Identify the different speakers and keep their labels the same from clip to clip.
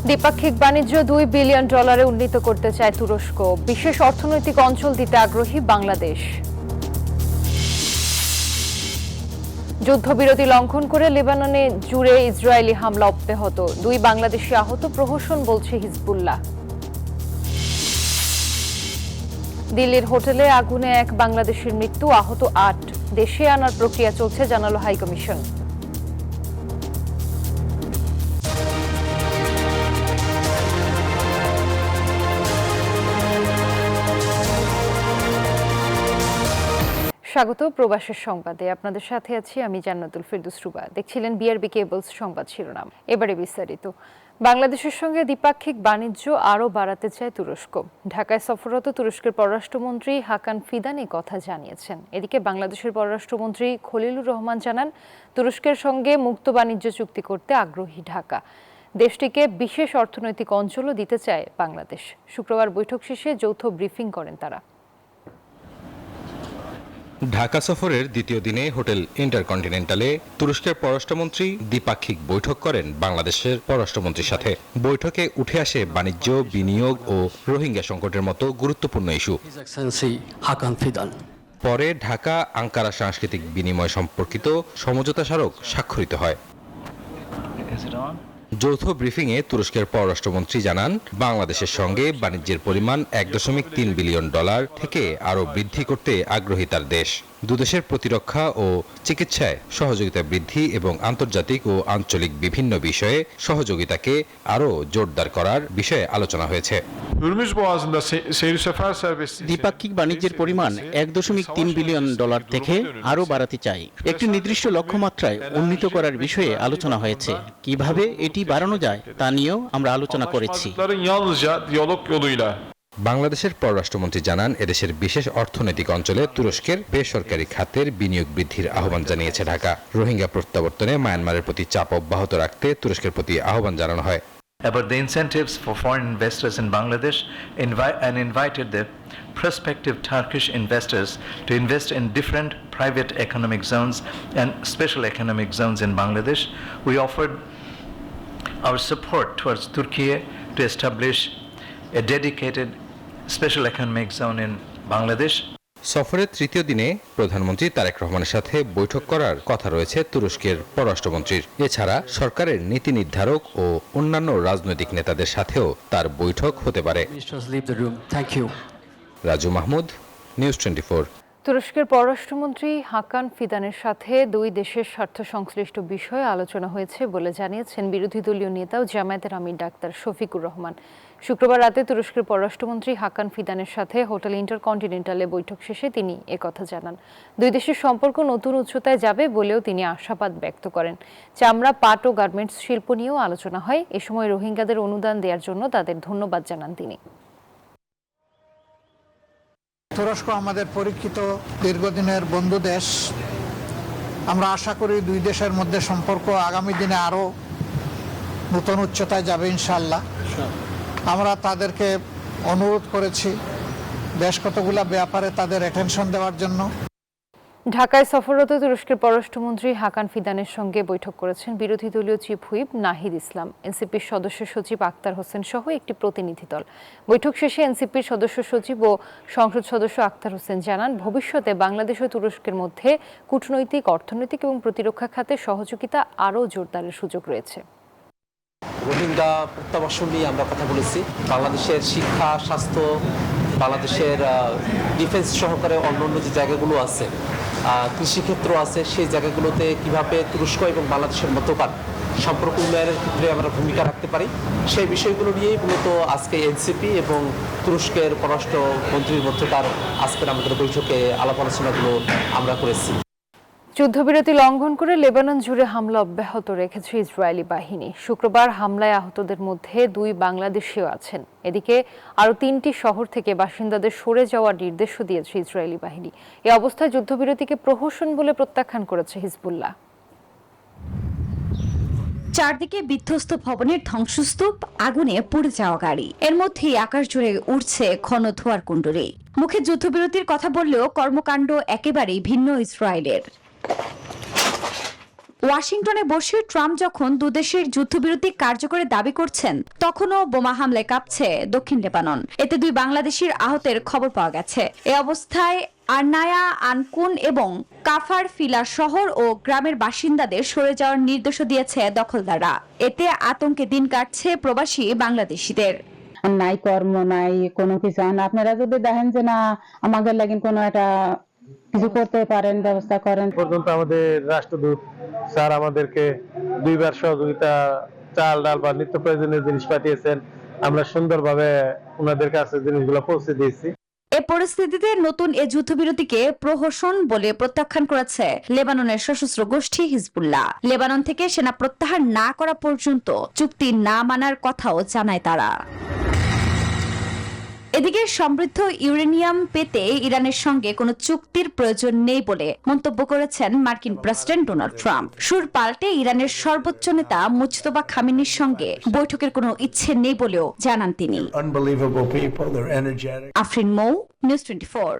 Speaker 1: দ্বিপাক্ষিক বাণিজ্য $2 বিলিয়ন উন্নীত করতে চায় তুরস্ক। বিশেষ অর্থনৈতিক অঞ্চল দিতে আগ্রহী বাংলাদেশ। যুদ্ধবিরতি লঙ্ঘন করে লেবাননে জুড়ে ইসরায়েলি হামলা অব্যাহত, 2 বাংলাদেশি আহত, প্রহসন বলছে হিজবুল্লাহ। দিল্লির হোটেলে আগুনে 1 বাংলাদেশির মৃত্যু, আহত 8। দেশে আনার প্রক্রিয়া চলছে, জানালো হাইকমিশন। স্বাগত প্রবাসের সংবাদে, আপনাদের সাথে আছি আমি জান্নাতুল ফেরদৌস রুবা। দেখছিলেন বিআরবি কেবলস সংবাদ শিরোনাম। এবারে বিস্তারিত। বাংলাদেশের সঙ্গে দ্বিপাক্ষিক বাণিজ্য আরও বাড়াতে চায় তুরস্ক। ঢাকায় সফররত তুরস্কের পররাষ্ট্রমন্ত্রী হাকান ফিদান এই কথা জানিয়েছেন। এদিকে বাংলাদেশের পররাষ্ট্রমন্ত্রী খলিলুর রহমান জানান, তুরস্কের সঙ্গে মুক্ত বাণিজ্য চুক্তি করতে আগ্রহী ঢাকা। দেশটিকে বিশেষ অর্থনৈতিক অঞ্চলও দিতে চায় বাংলাদেশ। শুক্রবার বৈঠক শেষে যৌথ ব্রিফিং করেন তারা।
Speaker 2: ঢাকা সফরের দ্বিতীয় দিনে হোটেল ইন্টারকন্টিনেন্টালে তুরস্কের পররাষ্ট্রমন্ত্রী দ্বিপাক্ষিক বৈঠক করেন বাংলাদেশের পররাষ্ট্রমন্ত্রীর সাথে। বৈঠকে উঠে আসে বাণিজ্য, বিনিয়োগ ও রোহিঙ্গা সংকটের মতো গুরুত্বপূর্ণ ইস্যু। পরে ঢাকা আঙ্কারা সাংস্কৃতিক বিনিময় সম্পর্কিত সমঝোতা স্মারক স্বাক্ষরিত হয়। যৌথ ব্রিফিংয়ে তুরস্কের পররাষ্ট্রমন্ত্রী জানান, বাংলাদেশের সঙ্গে বাণিজ্যের পরিমাণ $1.3 বিলিয়ন থেকে আরও বৃদ্ধি করতে আগ্রহী তার দেশ। দুদেশের প্রতিরক্ষা ও চিকিৎসায় সহযোগিতা বৃদ্ধি এবং আন্তর্জাতিক ও আঞ্চলিক বিভিন্ন বিষয়ে সহযোগিতাকে আরও জোরদার করার বিষয়ে আলোচনা হয়েছে।
Speaker 3: দ্বিপাক্ষিক বাণিজ্যের পরিমাণ $1.3 বিলিয়ন থেকে আরও বাড়াতে চাই। একটি নির্দিষ্ট লক্ষ্যমাত্রায় উন্নীত করার বিষয়ে আলোচনা হয়েছে। কিভাবে এটি বাড়ানো যায় তা নিয়েও আমরা আলোচনা করেছি।
Speaker 2: বাংলাদেশের পররাষ্ট্রমন্ত্রী জানান, এদেশের বিশেষ অর্থনৈতিক অঞ্চলে তুরস্কের বেসরকারি খাতের বিনিয়োগ বৃদ্ধির আহ্বান জানিয়েছে ঢাকা। রোহিঙ্গা প্রত্যাবর্তনে মায়ানমারের প্রতি চাপ অব্যাহত রাখতে তুরস্কের প্রতি আহ্বান জানানো হয়।
Speaker 4: About the incentives for foreign investors in Bangladesh and invited the prospective Turkish investors to invest in different private economic zones and special economic zones in Bangladesh. We offered our support towards Turkey to establish a dedicated special economic zone in Bangladesh.
Speaker 2: সফরের তৃতীয় দিনে প্রধানমন্ত্রী তারেক রহমানের সাথে বৈঠক করার কথা রয়েছে তুরস্কের পররাষ্ট্রমন্ত্রীর। এছাড়া সরকারের নীতি নির্ধারক ও অন্যান্য রাজনৈতিক নেতাদের সাথেও তার বৈঠক হতে পারে। রাজু মাহমুদ, নিউজ 24।
Speaker 1: তুরস্কের পররাষ্ট্রমন্ত্রী হাকান ফিদানের সাথে 2 দেশের স্বার্থ সংশ্লিষ্ট বিষয়ে আলোচনা হয়েছে বলে জানিয়েছেন বিরোধী দলীয় নেতা ও জামায়াতের আমির ডাক্তার শফিকুর রহমান। শুক্রবার রাতে তুরস্কের পররাষ্ট্রমন্ত্রী হাকান ফিদানের সাথে হোটেল ইন্টারকন্টিনেন্টালে বৈঠক শেষে তিনি একথা জানান। 2 দেশের সম্পর্ক নতুন উচ্চতায় যাবে বলেও তিনি আশাবাদ ব্যক্ত করেন। চামড়া, পাট ও গার্মেন্টস শিল্প নিয়েও আলোচনা হয়। এ সময় রোহিঙ্গাদের অনুদান দেওয়ার জন্য তাদের ধন্যবাদ জানান তিনি।
Speaker 5: তুরস্ক আমাদের পরীক্ষিত দীর্ঘদিনের বন্ধু দেশ। আমরা আশা করি 2 দেশের মধ্যে সম্পর্ক আগামী দিনে আরও নতুন উচ্চতায় যাবে ইনশাআল্লাহ। আমরা তাদেরকে অনুরোধ করেছি বেশ কতগুলো ব্যাপারে তাদের অ্যাটেনশন দেওয়ার জন্য।
Speaker 1: ঢাকায় সফররত তুরস্কের পররাষ্ট্রমন্ত্রী হাকান ফিদানের সঙ্গে বৈঠক করেছেন বিরোধী দলীয় চিফ হুইপ নাহিদ ইসলাম, এনসিপির সদস্য সচিব আক্তার হোসেন সহ একটি প্রতিনিধি দল। বৈঠক শেষে এনসিপির সদস্য সচিব ও সংসদ সদস্য আক্তার হোসেন জানান, ভবিষ্যতে বাংলাদেশ ও তুরস্কের মধ্যে কূটনৈতিক, অর্থনৈতিক এবং প্রতিরক্ষা খাতে সহযোগিতা আরও জোরদারের সুযোগ রয়েছে।
Speaker 6: রোহিঙ্গা প্রত্যাবাসন নিয়ে আমরা কথা বলেছি। বাংলাদেশের শিক্ষা, স্বাস্থ্য, বাংলাদেশের ডিফেন্স সহকারে অন্যান্য যে জায়গাগুলো আছে, কৃষিক্ষেত্র আছে, সেই জায়গাগুলোতে কিভাবে তুরস্ক এবং বাংলাদেশের মধ্যকার সম্পর্ক উন্নয়নের ক্ষেত্রে আমরা ভূমিকা রাখতে পারি, সেই বিষয়গুলো নিয়েই মূলত আজকে এনসিপি এবং তুরস্কের পররাষ্ট্রমন্ত্রীর মধ্যকার আজকের আমাদের বৈঠকে আলাপ আলোচনাগুলো আমরা করেছি।
Speaker 1: যুদ্ধবিরতি লঙ্ঘন করে লেবানন জুড়ে হামলা অব্যাহত রেখেছে ইসরায়েলি বাহিনী। শুক্রবার হামলায় আহতদের মধ্যে 2 বাংলাদেশিও আছেন। এদিকে আরও 3টি শহর থেকে বাসিন্দাদের সরে যাওয়ার নির্দেশও দিয়েছে ইসরায়েলি বাহিনী। এই অবস্থায় যুদ্ধবিরতিকে প্রহসন বলে প্রত্যাখ্যান করেছে হিজবুল্লাহ।
Speaker 7: চারদিকে বিধ্বস্ত ভবনের ধ্বংসস্তূপ, আগুনে পুড়ে যাওয়া গাড়ি, এর মধ্যেই আকাশ জুড়ে উঠছে ঘন ধোঁয়ার কুণ্ডলী। মুখে যুদ্ধবিরতির কথা বললেও কর্মকাণ্ড একেবারেই ভিন্ন ইসরায়েলের। ওয়াশিংটনে বসে ট্রাম্প যখন দুদেশের যুদ্ধবিরতি কার্যকরের দাবি করছেন, তখনও বোমা হামলায় কাঁপছে দক্ষিণ লেবানন। এতে 2 বাংলাদেশির আহতের খবর পাওয়া গেছে। এ অবস্থায় আর্নায়া, আনকুন এবং কাফার ফিলা শহর ও গ্রামের বাসিন্দাদের সরে যাওয়ার নির্দেশও দিয়েছে দখলদাররা। এতে আতঙ্কে দিন কাটছে প্রবাসী বাংলাদেশিদের।
Speaker 8: নাই কর্ম নাই কোনো কিছু। আপনারা যদি দেখেন যে না আমাদের লাগেন কোনো একটা কিছু করতে পারেন, ব্যবস্থা করেন।
Speaker 9: পর্যন্ত আমাদের রাষ্ট্রদূত স্যার আমাদেরকে 2 বার সহযোগিতা, চাল ডাল বা নিত্য প্রয়োজনীয় জিনিস পাঠিয়েছেন। আমরা সুন্দরভাবে ওনাদের কাছে জিনিসগুলো পৌঁছে দিয়েছি।
Speaker 7: এ পরিস্থিতিতে নতুন এ যুদ্ধবিরতিকে প্রহসন বলে প্রত্যাখ্যান করেছে লেবাননের সশস্ত্র গোষ্ঠী হিজবুল্লাহ। লেবানন থেকে সেনা প্রত্যাহার না করা পর্যন্ত চুক্তি না মানার কথাও জানায় তারা। এদিকে সমৃদ্ধ ইউরেনিয়াম পেতে ইরানের সঙ্গে কোনো চুক্তির প্রয়োজন নেই বলে মন্তব্য করেছেন মার্কিন প্রেসিডেন্ট ডোনাল্ড ট্রাম্প। সুর পাল্টে ইরানের সর্বোচ্চ নেতা মুজতবা খামেনির সঙ্গে বৈঠকের কোনো ইচ্ছে নেই বলেও জানান তিনি। আফরিন মৌ, নিউজ 24।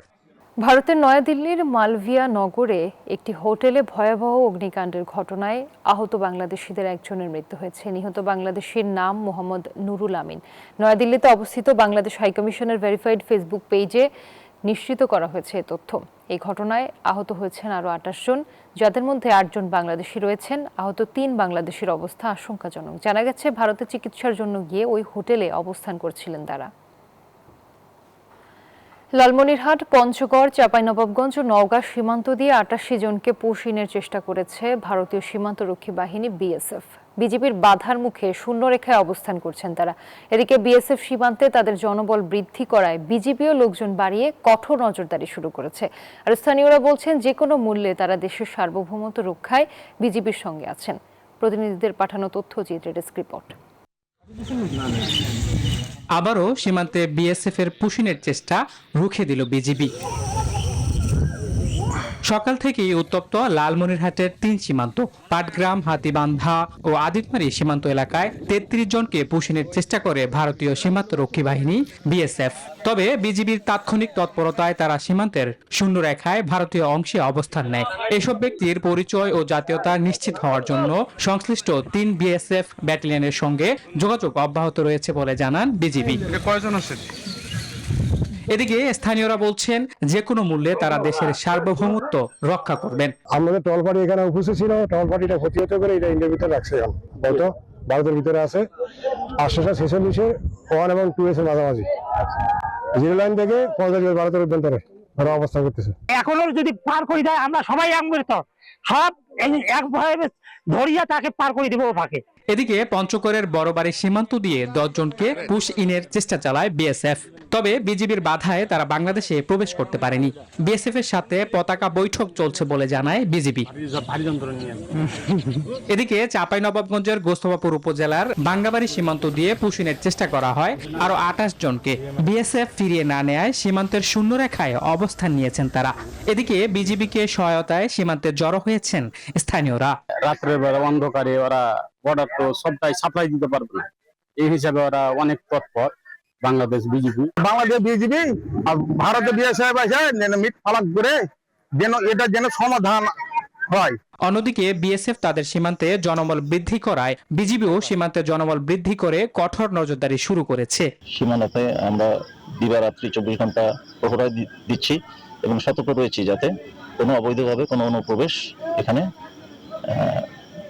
Speaker 1: ভারতের নয়াদিল্লির মালভিয়া নগরে একটি হোটেলে ভয়াবহ অগ্নিকাণ্ডের ঘটনায় আহত বাংলাদেশিদের একজনের মৃত্যু হয়েছে। নিহত বাংলাদেশির নাম মোহাম্মদ নুরুল আমিন। নয়াদিল্লিতে অবস্থিত বাংলাদেশ হাইকমিশনের ভেরিফাইড ফেসবুক পেজে নিশ্চিত করা হয়েছে এই তথ্য। এই ঘটনায় আহত হয়েছেন আরও 28 জন, যাদের মধ্যে 8 জন বাংলাদেশি রয়েছেন। আহত 3 বাংলাদেশির অবস্থা আশঙ্কাজনক। জানা গেছে ভারতে চিকিৎসার জন্য গিয়ে ওই হোটেলে অবস্থান করছিলেন তারা। লালমনিরহাট, পঞ্চগড়, চাঁপাইনবাবগঞ্জ ও নওগাঁ সীমান্ত দিয়ে 88 জনকে পুশিনের চেষ্টা করেছে ভারতীয় সীমান্তরক্ষী বাহিনী বিএসএফ। বিজিবির বাধার মুখে শূন্যরেখায় অবস্থান করছেন তারা। এদিকে বিএসএফ সীমান্তে তাদের জনবল বৃদ্ধি করায় বিজিবিও লোকজন বাড়িয়ে কঠোর নজরদারি শুরু করেছে। আর স্থানীয়রা বলছেন যে কোনো মূল্যে তারা দেশের সার্বভৌমত্ব রক্ষায় বিজিবির সঙ্গে আছেন। প্রতিনিধিদের পাঠানো তথ্যচিত্রের ডেস্ক রিপোর্ট।
Speaker 10: আবারও সীমান্তে বিএসএফ এর পুশিনের চেষ্টা রুখে দিল বিজিবি। সকাল থেকেই উত্তপ্ত লালমনিরহাটের 3 সীমান্ত। পাটগ্রাম, হাতিবান্ধা ও আদিতমারি সীমান্ত এলাকায় 33 জনকে পুশিনের চেষ্টা করে ভারতীয় সীমান্তরক্ষী বাহিনী বিএসএফ। তবে বিজিবির তাৎক্ষণিক তৎপরতায় তারা সীমান্তের শূন্যরেখায় ভারতীয় অংশে অবস্থান নেয়। এসব ব্যক্তির পরিচয় ও জাতীয়তা নিশ্চিত হওয়ার জন্য সংশ্লিষ্ট 3 বিএসএফ ব্যাটালিয়নের সঙ্গে যোগাযোগ অব্যাহত রয়েছে বলে জানান বিজিবি। এদিকে স্থানীয়রা বলছেন যে কোনো মূল্যে তারা দেশের সার্বভৌমত্ব রক্ষা করবেন।
Speaker 9: আমাদের টল পার্টি এখানে উপস্থিত ছিল, টল পার্টিটা প্রতিহত করে এটা ইন্ডিয়ার ভিতরে রাখছে। এখন হয়তো ভারতের ভিতরে আছে 846 1 এবং 2 এর মাঝামাঝি, জিরো লাইন থেকে 50 ভারতের অভ্যন্তরে ওরা অবস্থান করতেছে।
Speaker 11: এখনো যদি পার করে দেয় আমরা সবাই আমৃত সব একভাবে ধরিয়া তাকে পার করে দেবো ফাঁকে।
Speaker 10: এদিকে পঞ্চগড়ের বড়বাড়ি সীমান্ত দিয়ে 10 জনকে পুশ ইনের চেষ্টা চালায় বিএসএফ। তবে বিজিবির বাধায় তারা বাংলাদেশে প্রবেশ করতে পারেনি। বিএসএফ এর সাথে পতাকা বৈঠক চলছে বলে জানায় বিজিবি। এদিকে চাঁপাইনবাবগঞ্জের গোস্তবাপুর উপজেলার বাঙ্গাবাড়ি সীমান্ত দিয়ে পুশ ইনের চেষ্টা করা হয় আরো 28 জনকে। বিএসএফ ফিরিয়ে না নেয় সীমান্তের শূন্যরেখায় অবস্থান নিয়েছেন তারা। এদিকে বিজিবিকে সহায়তায় সীমান্তে জড়ো হয়েছেন স্থানীয়রা।
Speaker 12: রাত্রের বেলা অন্ধকারে ওরা বর্ডার তো সবটাই সাপ্লাই দিতে পারবে না, এই হিসাবে ওরা অনেক তৎপর। বাংলাদেশ বিজিবি আর ভারতে বিএসএফ মিট ফালাক করে যেন এটা যেন সমাধান হয়।
Speaker 10: অন্যদিকে বিএসএফ তাদের সীমান্তে জনবল বৃদ্ধি করায় বিজিবিও সীমান্তে জনবল বৃদ্ধি করে কঠোর নজরদারি শুরু করেছে।
Speaker 13: সীমানাতে আমরা দিবারাত্রি 24 ঘন্টা প্রহরা দিচ্ছি এবং সতর্ক রয়েছি যাতে কোনো অবৈধভাবে কোনো অনুপ্রবেশ এখানে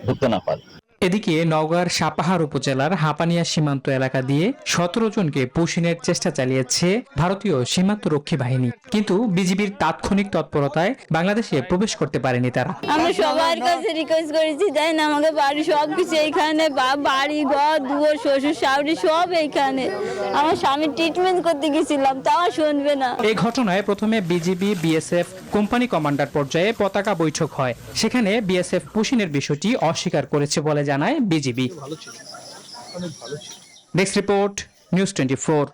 Speaker 13: ঢুকতে না পারে।
Speaker 10: এদিকে নওগাঁর সাপাহার উপজেলার হাপানিয়া সীমান্ত এলাকা দিয়ে 17 জনকে পুশিনের চেষ্টা চালিয়েছে ভারতীয় সীমান্তরক্ষী বাহিনী, কিন্তু বিজিবির তাৎক্ষণিক তৎপরতায় বাংলাদেশে প্রবেশ করতে পারেনি তারা।
Speaker 14: আমি সবার কাছে রিকোয়েস্ট করেছি দেন আমাকে বাড়ি সবকিছু এইখানে, বাড়ি ঘর দুয়ার শ্বশুর শাশুড়ি সব এইখানে। আমার স্বামী ট্রিটমেন্ট করতে গেছিলাম তাও শুনবে না।
Speaker 10: এই ঘটনায় প্রথমে বিজিবি বিএসএফ কোম্পানি কমান্ডার পর্যায়ে পতাকা বৈঠক হয়। সেখানে বিএসএফ পুশিনের বিষয়টি অস্বীকার করেছে বলে জানায় বিজিবি। Desk report, news 24।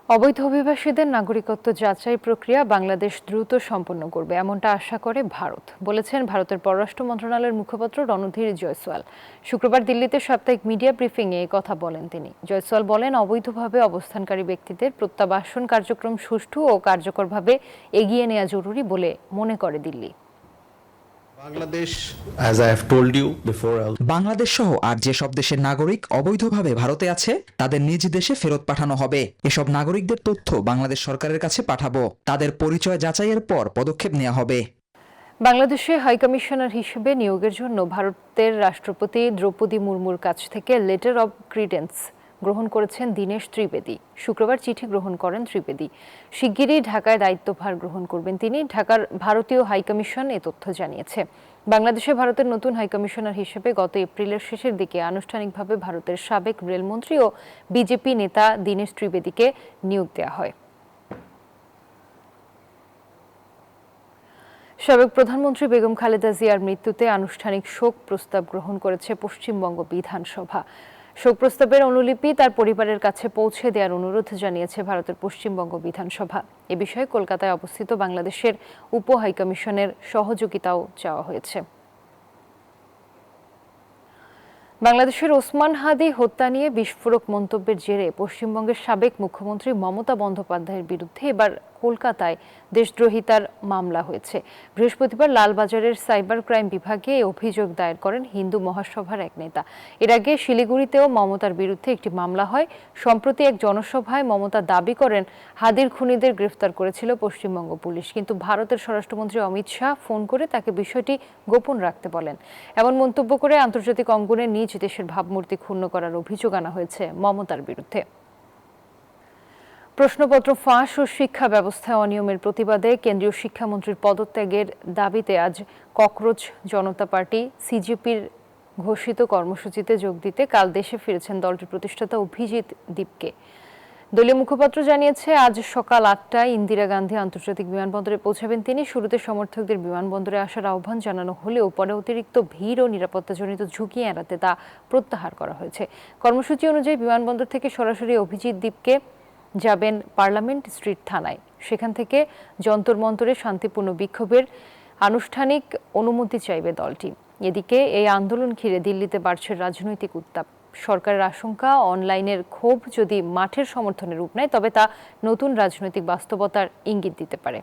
Speaker 1: অবৈধ অভিবাসীদের নাগরিকত্ব যাচাই প্রক্রিয়া বাংলাদেশ দ্রুত সম্পন্ন করবে এমনটা আশা করে ভারত, বলেছেন ভারতের পররাষ্ট্র মন্ত্রণালয়ের মুখপাত্র রণধীর জয়সওয়াল। শুক্রবার দিল্লিতে সাপ্তাহিক মিডিয়া ব্রিফিংয়ে এই কথা বলেন তিনি। জয়সওয়াল বলেন, অবৈধভাবে অবস্থানকারী ব্যক্তিদের প্রত্যাবাসন কার্যক্রম সুষ্ঠু ও কার্যকরভাবে এগিয়ে নেওয়া জরুরি বলে মনে করে দিল্লি।
Speaker 15: বাংলাদেশ সহ আর যেসব দেশের নাগরিক অবৈধভাবে ভারতে আছে তাদের নিজ দেশে ফেরত পাঠানো হবে। এসব নাগরিকদের তথ্য বাংলাদেশ সরকারের কাছে পাঠাবো। তাদের পরিচয় যাচাইয়ের পর পদক্ষেপ নেওয়া হবে।
Speaker 1: বাংলাদেশে হাইকমিশনার হিসেবে নিয়োগের জন্য ভারতের রাষ্ট্রপতি দ্রৌপদী মুর্মুর কাছ থেকে লেটার অব ক্রিডেন্স গ্রহণ করেছেন দীনেশ ত্রিবেদী। শুক্রবার চিঠি গ্রহণ করেন ত্রিবেদী। শিগগিরই ঢাকায় দায়িত্বভার গ্রহণ করবেন তিনি। ঢাকার ভারতীয় হাইকমিশন এ তথ্য জানিয়েছে। বাংলাদেশে ভারতের নতুন হাইকমিশনার হিসেবে গত এপ্রিলের শেষের দিকে আনুষ্ঠানিকভাবে ভারতের সাবেক রেলমন্ত্রী ও বিজেপি নেতা দীনেশ ত্রিবেদীকে নিয়োগ দেওয়া হয়। সাবেক প্রধানমন্ত্রী বেগম খালেদা জিয়ার মৃত্যুতে আনুষ্ঠানিক শোক প্রস্তাব গ্রহণ করেছে পশ্চিমবঙ্গ বিধানসভা। শোক প্রস্তাবের অনুলিপি তার পরিবারের কাছে পৌঁছে দেওয়ার অনুরোধ জানিয়েছে ভারতের পশ্চিমবঙ্গ বিধানসভা। এ বিষয়ে কলকাতায় অবস্থিত বাংলাদেশের উপ হাইকমিশনের সহযোগিতাও চাওয়া হয়েছে। বাংলাদেশের ওসমান হাদি হত্যা নিয়ে বিস্ফোরক মন্তব্যের জেরে পশ্চিমবঙ্গের সাবেক মুখ্যমন্ত্রী মমতা বন্দ্যোপাধ্যায়ের বিরুদ্ধে এবার কলকাতায় দেশদ্রোহিতার মামলা হয়েছে। বৃহস্পতিবার লালবাজারের সাইবার ক্রাইম বিভাগে এই অভিযোগ দায়ের করেন হিন্দু মহাসভার এক নেতা। এর আগে শিলিগুড়িতেও মমতার বিরুদ্ধে একটি মামলা হয়। সম্প্রতি এক জনসভায় মমতা দাবি করেন হাদির খুনিদের গ্রেফতার করেছিল পশ্চিমবঙ্গ পুলিশ, কিন্তু ভারতের স্বরাষ্ট্রমন্ত্রী অমিত শাহ ফোন করে তাকে বিষয়টি গোপন রাখতে বলেন। এমন মন্তব্য করে আন্তর্জাতিক অঙ্গনে নিজ দেশের ভাবমূর্তি ক্ষুণ্ণ করার অভিযোগ আনা হয়েছে মমতার বিরুদ্ধে। প্রশ্নপত্র ফাঁস ও শিক্ষা ব্যবস্থায় অনিয়মের প্রতিবাদে কেন্দ্রীয় শিক্ষামন্ত্রীর পদত্যাগের দাবিতে আজ ককরোচ জনতা পার্টি সিজেপির ঘোষিত কর্মসূচিতে যোগ দিতে কাল দেশে ফিরেছেন দলটির প্রতিষ্ঠাতা অভিজিৎ দীপকে। দলীয় মুখপাত্র জানিয়েছে, আজ সকাল ৮টায় ইন্দিরা গান্ধী আন্তর্জাতিক বিমানবন্দরে পৌঁছাবেন তিনি। শুরুতে সমর্থকদের বিমানবন্দরে আসার আহ্বান জানানো হলেও পরে অতিরিক্ত ভিড় ও নিরাপত্তাজনিত ঝুঁকি এড়াতে তা প্রত্যাহার করা হয়েছে। কর্মসূচি অনুযায়ী বিমানবন্দর থেকে সরাসরি অভিজিৎ দীপকে যাবেন পার্লামেন্ট স্ট্রিট থানায়। সেখান থেকে যন্তর মন্তরে শান্তিপূর্ণ বিক্ষোভের আনুষ্ঠানিক অনুমতি চাইবে দলটি। এদিকে এই আন্দোলন ঘিরে দিল্লিতে বাড়ছে রাজনৈতিক উত্তাপ। সরকারের আশঙ্কা, অনলাইনের ক্ষোভ যদি মাঠের সমর্থনে রূপ নেয় তবে তা নতুন রাজনৈতিক বাস্তবতার ইঙ্গিত দিতে পারে।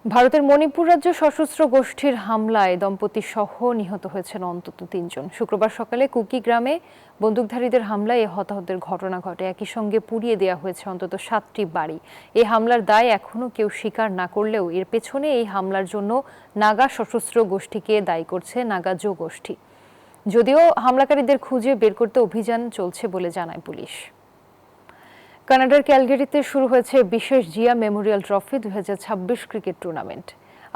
Speaker 1: ভারতের মণিপুর রাজ্য সশস্ত্র গোষ্ঠীর হামলায় দম্পতি সহ নিহত হয়েছেন অন্তত ৩ জন। শুক্রবার সকালে কুকি গ্রামে বন্দুকধারীদের হামলায় হতাহতের ঘটনা ঘটে। একই সঙ্গে পুড়িয়ে দেওয়া হয়েছে অন্তত ৭টি বাড়ি। এই হামলার দায় এখনও কেউ স্বীকার না করলেও এর পেছনে এই হামলার জন্য নাগা সশস্ত্র গোষ্ঠীকে দায়ী করছে নাগা জো গোষ্ঠী। যদিও হামলাকারীদের খুঁজে বের করতে অভিযান চলছে বলে জানায় পুলিশ। কানাডার ক্যালগারিতে শুরু হয়েছে বিশেষ Zia Memorial trophy 2026 cricket tournament.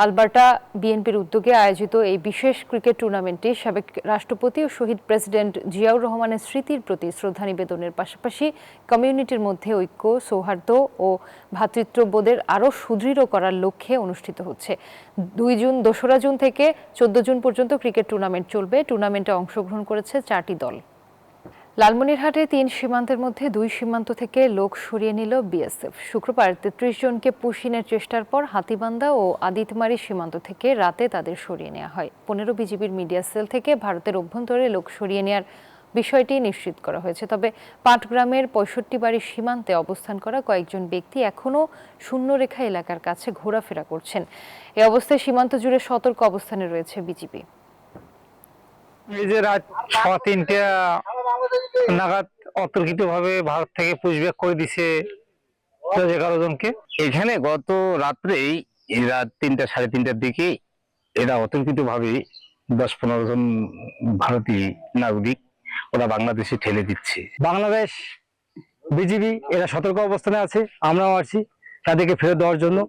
Speaker 1: Alberta বিএনপির উদ্যোগে আয়োজিত এই বিশেষ ক্রিকেট টুর্নামেন্টে সাবেক রাষ্ট্রপতি ও শহীদ প্রেসিডেন্ট জিয়াউর রহমানের স্মৃতির প্রতি শ্রদ্ধা নিবেদনের পাশাপাশি কমিউনিটির মধ্যে ঐক্য, সৌহার্দ্য ও ভ্রাতৃত্ববোধের আরও সুদৃঢ় করার লক্ষ্যে অনুষ্ঠিত হচ্ছে। 2রা জুন থেকে 14 জুন পর্যন্ত ক্রিকেট টুর্নামেন্ট চলবে। টুর্নামেন্টে অংশগ্রহণ করেছে 4টি দল। লালমনিরহাটে 3 সীমান্তের মধ্যে 2 সীমান্ত থেকে লোক সরিয়ে নিল বিএসএফ। শুক্রবার 33 জনকে পুশিনের চেষ্টার পর হাতিবান্ধা ও আদিতমারি সীমান্ত থেকে রাতে তাদের সরিয়ে নেওয়া হয়। 15 বিজিবির মিডিয়া সেল থেকে ভারতের অভ্যন্তরে লোক সরিয়ে নেওয়ার বিষয়টি নিশ্চিত করা হয়েছে। তবে পাটগ্রামের 65 বাড়ির সীমান্তে অবস্থান করা কয়েকজন ব্যক্তি এখনও শূন্যরেখা এলাকার কাছে ঘোরাফেরা করছেন। এই অবস্থায় সীমান্ত জুড়ে সতর্ক অবস্থানে রয়েছে বিজিবি।
Speaker 11: এই যে রাত 6-3টা নাগাদ অতর্কিতভাবে ভারত থেকে পুশব্যাক করে দিছে 11 জনকে।
Speaker 12: এখানে গত রাত্রেই রাত 3টা 3:30টার দিকে এরা অতর্কিতভাবে 10-15 জন ভারতীয় নাগরিক ওরা বাংলাদেশে ঠেলে দিচ্ছে।
Speaker 11: বাংলাদেশ বিজিবি এরা সতর্ক অবস্থানে আছে, আমরাও আছি তাদেরকে ফেরত দেওয়ার জন্য।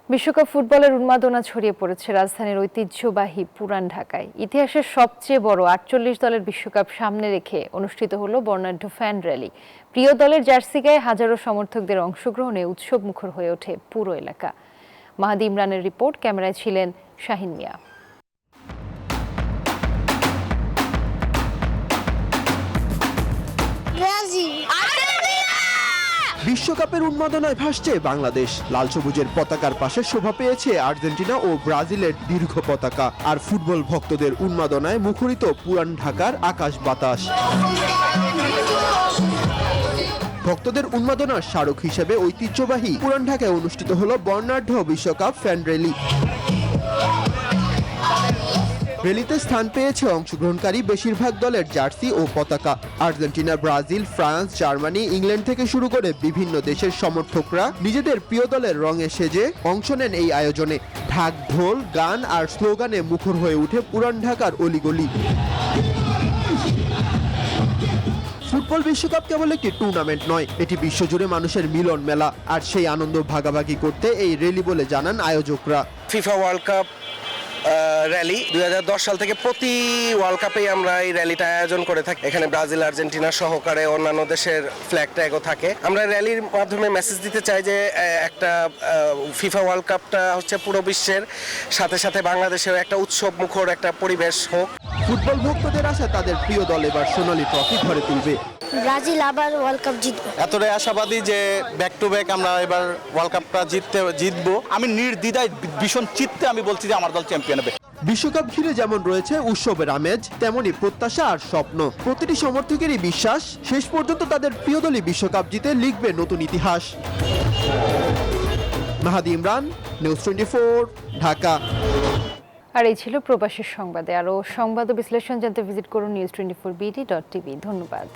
Speaker 1: বিশ্বকাপ ফুটবলের উন্মাদনা ছড়িয়ে পড়েছে রাজধানীর ঐতিহ্যবাহী পুরান ঢাকায়। ইতিহাসের সবচেয়ে বড় 48 দলের বিশ্বকাপ সামনে রেখে অনুষ্ঠিত হলো বর্ণাঢ্য ফ্যান র্যালি। প্রিয় দলের জার্সি গায়ে হাজারো সমর্থকদের অংশগ্রহণে উৎসব মুখর হয়ে ওঠে পুরো এলাকা। মাহাদি ইমরানের রিপোর্ট, ক্যামেরায় ছিলেন শাহিন মিয়া।
Speaker 16: বিশ্বকাপের উন্মাদনায় ভাসছে বাংলাদেশ। লাল সবুজের পতাকার পাশে শোভা পেয়েছে আর্জেন্টিনা ও ব্রাজিলের দীর্ঘ পতাকা। আর ফুটবল ভক্তদের উন্মাদনায় মুখরিত পুরান ঢাকার আকাশ বাতাস। ভক্তদের উন্মাদনার স্মারক হিসেবে ঐতিহ্যবাহী পুরান ঢাকায় অনুষ্ঠিত হলো বর্ণাঢ্য বিশ্বকাপ ফ্যান র্যালি। র্যালিতে স্থান পেয়েছে অংশগ্রহণকারী বেশিরভাগ দলের জার্সি ও পতাকা। Argentina, Brazil, France, Germany, England থেকে শুরু করে বিভিন্ন দেশের সমর্থকরা নিজেদের প্রিয় দলের রঙে সেজে অংশ নেন এই আয়োজনে। ঢাক, ঢোল, গান আর স্লোগানে মুখর হয়ে ওঠে পুরান ঢাকার অলিগলি। ফুটবল বিশ্বকাপ কেবল একটি টুর্নামেন্ট নয়, এটি বিশ্বজুড়ে মানুষের মিলন মেলা। আর সেই আনন্দ ভাগাভাগি করতে এই র্যালি বলে জানান আয়োজকরা।
Speaker 17: ফিফা ওয়ার্ল্ড কাপ র্যালি 2010 সাল থেকে প্রতি ওয়ার্ল্ড কাপেই আমরা এই র্যালিটা আয়োজন করে থাকি। এখানে ব্রাজিল, আর্জেন্টিনা সহকারে অন্যান্য দেশের ফ্ল্যাগ ট্যাগও থাকে। আমরা র্যালির মাধ্যমে মেসেজ দিতে চাই যে একটা ফিফা ওয়ার্ল্ড কাপটা হচ্ছে পুরো বিশ্বের সাথে সাথে বাংলাদেশের একটা উৎসব মুখর একটা পরিবেশ হোক।
Speaker 16: ফুটবল ভক্তদের আশা তাদের প্রিয় দল এবার সোনালী ট্রফি ঘরে তুলবে।
Speaker 14: ব্রাজিল আবার ওয়ার্ল্ড কাপ জিতবে।
Speaker 12: এতটাই আশাবাদী যে ব্যাক টু ব্যাক আমরা এবার ওয়ার্ল্ড কাপটা জিতবো। আমি নির্দ্বিধায় ভীষণ চিত্তে আমি বলছি যে আমার দল চ্যাম্পিয়ন হবে।
Speaker 16: বিশ্বকাপ ঘিরে যেমন রয়েছে উৎসবের আমেজ, তেমনি প্রত্যাশা আর স্বপ্ন। প্রতিটি সমর্থকেরই বিশ্বাস শেষ পর্যন্ত তাদের প্রিয় দলই বিশ্বকাপ জিতে লিখবে নতুন ইতিহাস। মাহাদি ইমরান, নিউজ 24, ঢাকা।
Speaker 1: আর এই ছিল প্রবাসীর সংবাদে। আরও সংবাদ ও বিশ্লেষণ জানতে ভিজিট করুন news24bd.tv। ধন্যবাদ।